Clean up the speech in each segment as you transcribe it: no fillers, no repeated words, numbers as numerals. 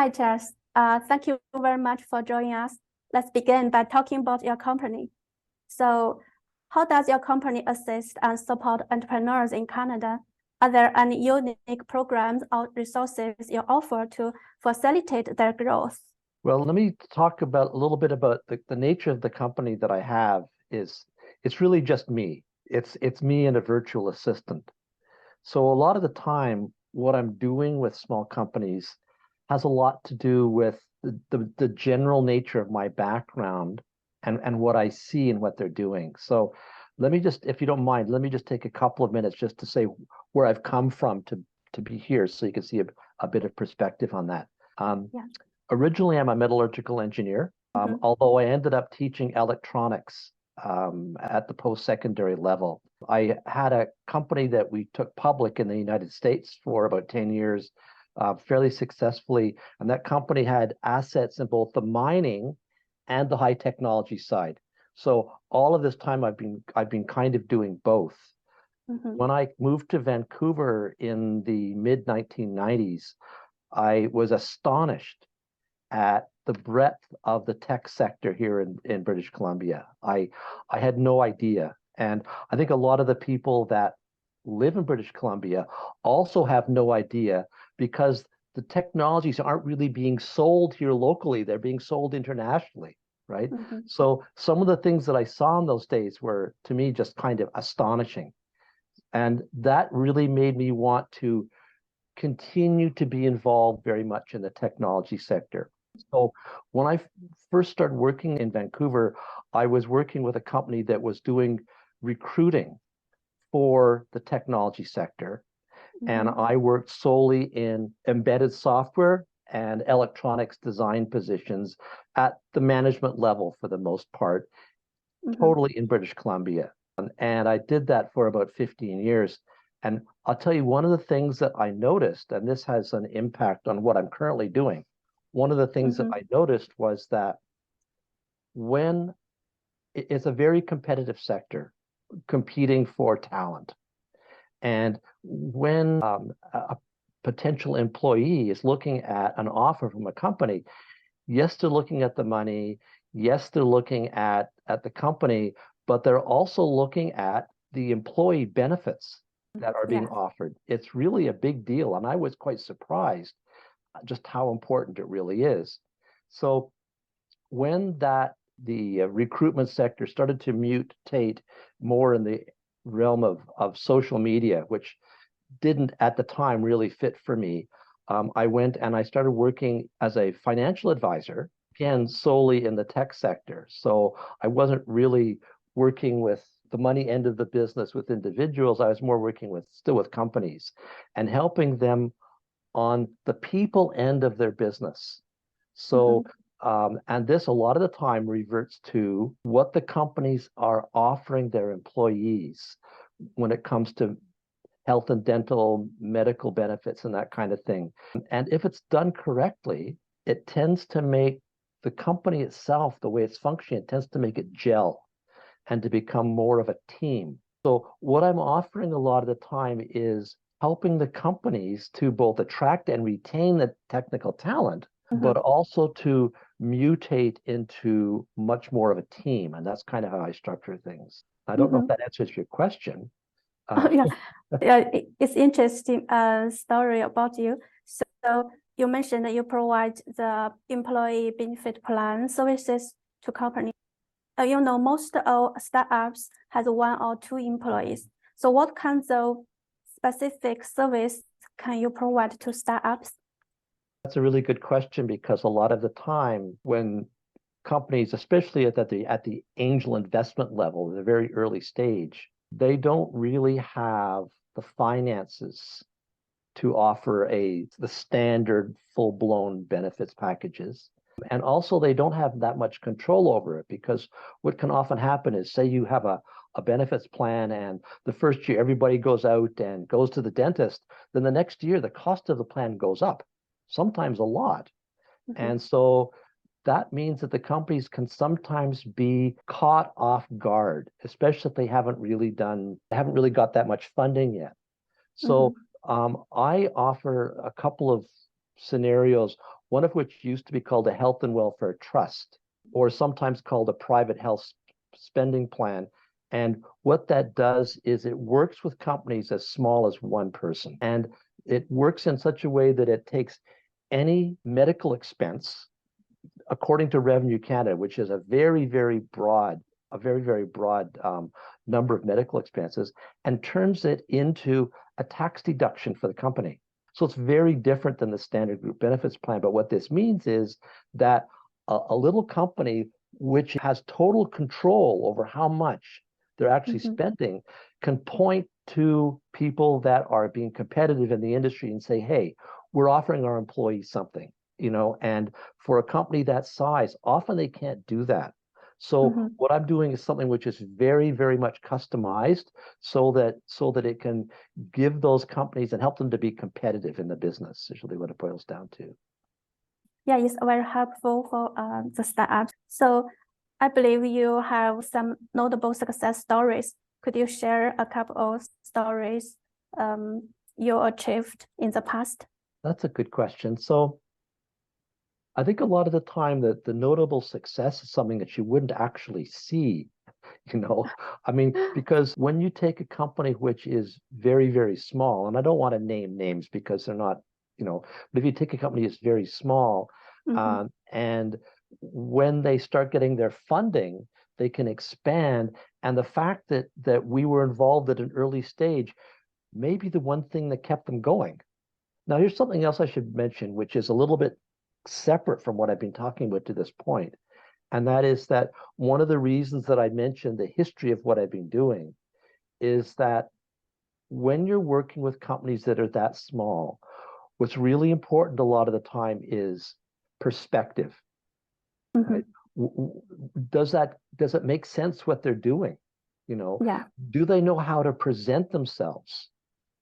Hi, Charles. Thank you very much for joining us. Let's begin by talking about your company. So, how does your company assist and support entrepreneurs in Canada? Are there any unique programs or resources you offer to facilitate their growth? Well, let me talk about a little bit about the nature of the company that I have. It's really just me. It's me and a virtual assistant. So a lot of the time, what I'm doing with small companies has a lot to do with the general nature of my background and what I see and what they're doing. So let me just, if you don't mind, let me just take a couple of minutes just to say where I've come from to be here so you can see a bit of perspective on that. Originally, I'm a metallurgical engineer, although I ended up teaching electronics at the post-secondary level. I had a company that we took public in the United States for about 10 years, fairly successfully. And that company had assets in both the mining and the high technology side. So all of this time I've been kind of doing both. When I moved to Vancouver in the mid-1990s, I was astonished at the breadth of the tech sector here in British Columbia. I had no idea. And I think a lot of the people that live in British Columbia also have no idea because the technologies aren't really being sold here locally. They're being sold internationally, right? So some of the things that I saw in those days were, to me, just kind of astonishing. And that really made me want to continue to be involved very much in the technology sector. So when I first started working in Vancouver, I was working with a company that was doing recruiting for the technology sector. And I worked solely in embedded software and electronics design positions at the management level for the most part, totally in British Columbia. And I did that for about 15 years. And I'll tell you, one of the things that I noticed, and this has an impact on what I'm currently doing, one of the things that I noticed was that when it's a very competitive sector, competing for talent. And when a potential employee is looking at an offer from a company, yes, they're looking at the money, yes, they're looking at the company, but they're also looking at the employee benefits that are being offered. It's really a big deal. And I was quite surprised just how important it really is. So when the recruitment sector started to mutate more in the realm of social media, which didn't at the time really fit for me, I went and I started working as a financial advisor, again, solely in the tech sector. So I wasn't really working with the money end of the business with individuals. I was more working still with companies and helping them on the people end of their business. So and this a lot of the time reverts to what the companies are offering their employees when it comes to health and dental, medical benefits, and that kind of thing. And if it's done correctly, it tends to make the company itself, the way it's functioning, it tends to make it gel and to become more of a team. So what I'm offering a lot of the time is helping the companies to both attract and retain the technical talent, but also to mutate into much more of a team. And that's kind of how I structure things. I don't know if that answers your question. It's interesting story about you. So you mentioned that you provide the employee benefit plan services to companies. Most of startups has 1 or 2 employees. So what kinds of specific service can you provide to startups? That's a really good question because a lot of the time when companies, especially at the angel investment level, the very early stage, they don't really have the finances to offer the standard full-blown benefits packages. And also they don't have that much control over it because what can often happen is, say you have a benefits plan and the first year everybody goes out and goes to the dentist, then the next year the cost of the plan goes up, sometimes a lot. And so that means that the companies can sometimes be caught off guard, especially if they haven't really got that much funding yet. So I offer a couple of scenarios. one of which used to be called a health and welfare trust, or sometimes called a private health spending plan. And what that does is it works with companies as small as one person. And it works in such a way that it takes any medical expense, according to Revenue Canada, which is a very, very broad number of medical expenses, and turns it into a tax deduction for the company. So it's very different than the standard group benefits plan. But what this means is that a little company which has total control over how much they're actually spending can point to people that are being competitive in the industry and say, hey, we're offering our employees something, and for a company that size, often they can't do that. So what I'm doing is something which is very, very much customized so that it can give those companies and help them to be competitive in the business, is really what it boils down to. Yeah, it's very helpful for the startups. So I believe you have some notable success stories. Could you share a couple of stories you achieved in the past? That's a good question. So I think a lot of the time that the notable success is something that you wouldn't actually see, I mean, because when you take a company which is very, very small, and I don't want to name names because they're not, but if you take a company that's very small, and when they start getting their funding, they can expand. And the fact that we were involved at an early stage may be the one thing that kept them going. Now, here's something else I should mention, which is a little bit separate from what I've been talking about to this point. And that is that one of the reasons that I mentioned the history of what I've been doing is that when you're working with companies that are that small, what's really important a lot of the time is perspective. Right? Does it make sense what they're doing? Yeah. Do they know how to present themselves?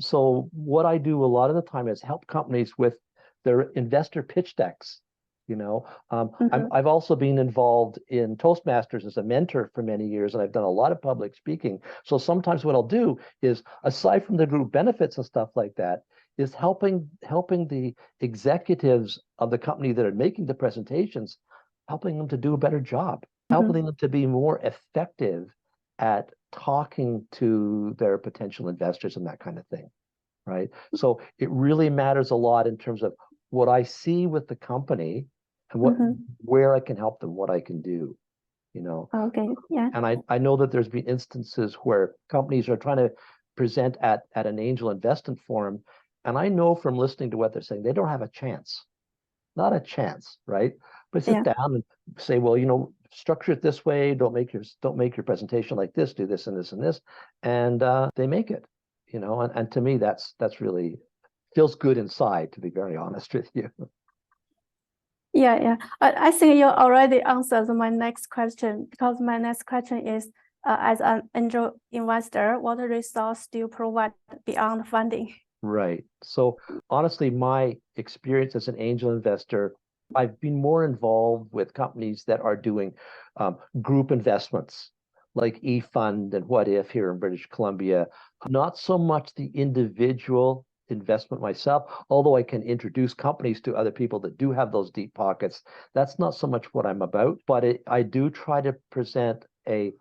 So what I do a lot of the time is help companies with their investor pitch decks. I've also been involved in Toastmasters as a mentor for many years, and I've done a lot of public speaking. So sometimes what I'll do is, aside from the group benefits and stuff like that, is helping the executives of the company that are making the presentations, helping them to do a better job, helping them to be more effective at talking to their potential investors and that kind of thing, right? So it really matters a lot in terms of what I see with the company and where I can help them, what I can do, Okay, yeah. And I know that there's been instances where companies are trying to present at an angel investment forum, and I know from listening to what they're saying, they don't have a chance. Not a chance, right? But sit down and say, well, structure it this way. Don't make your presentation like this. Do this and this and this, and they make it. And to me, that's really feels good inside, to be very honest with you. Yeah. I think you already answered my next question, because my next question is, as an angel investor, what resource do you provide beyond funding? Right. So honestly, my experience as an angel investor, I've been more involved with companies that are doing group investments like eFund and What If here in British Columbia. Not so much the individual investment myself, although I can introduce companies to other people that do have those deep pockets. That's not so much what I'm about, but I do try to present a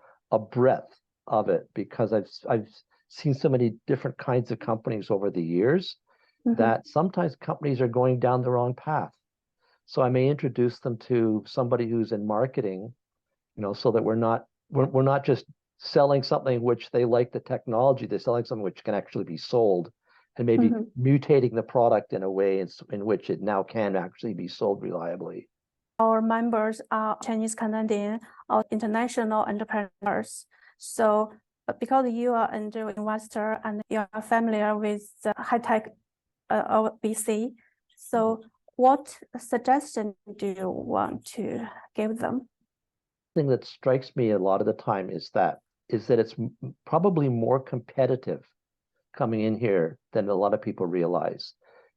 breadth of it, because I've seen so many different kinds of companies over the years that sometimes companies are going down the wrong path. So I may introduce them to somebody who's in marketing, so that we're not just selling something which they like the technology, they're selling something which can actually be sold, and maybe mutating the product in a way in which it now can actually be sold reliably. Our members are Chinese, Canadian, or international entrepreneurs. So because you are an angel investor and you are familiar with the high-tech VC, so what suggestion do you want to give them? The thing that strikes me a lot of the time is that it's probably more competitive coming in here than a lot of people realize.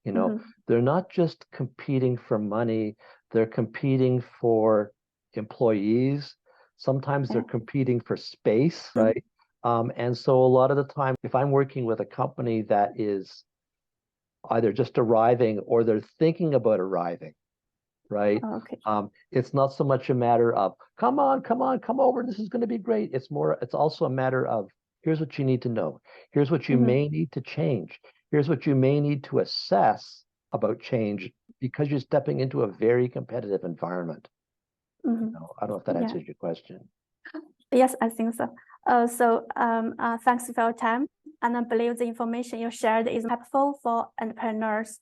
They're not just competing for money, they're competing for employees. Sometimes they're competing for space, right? And so a lot of the time, if I'm working with a company that is either just arriving or they're thinking about arriving, right? Okay. It's not so much a matter of come over, this is going to be great. It's also a matter of here's what you need to know. Here's what you may need to change. Here's what you may need to assess about change because you're stepping into a very competitive environment. I don't know if that answers your question. Yes, I think so. Thanks for your time, and I believe the information you shared is helpful for entrepreneurs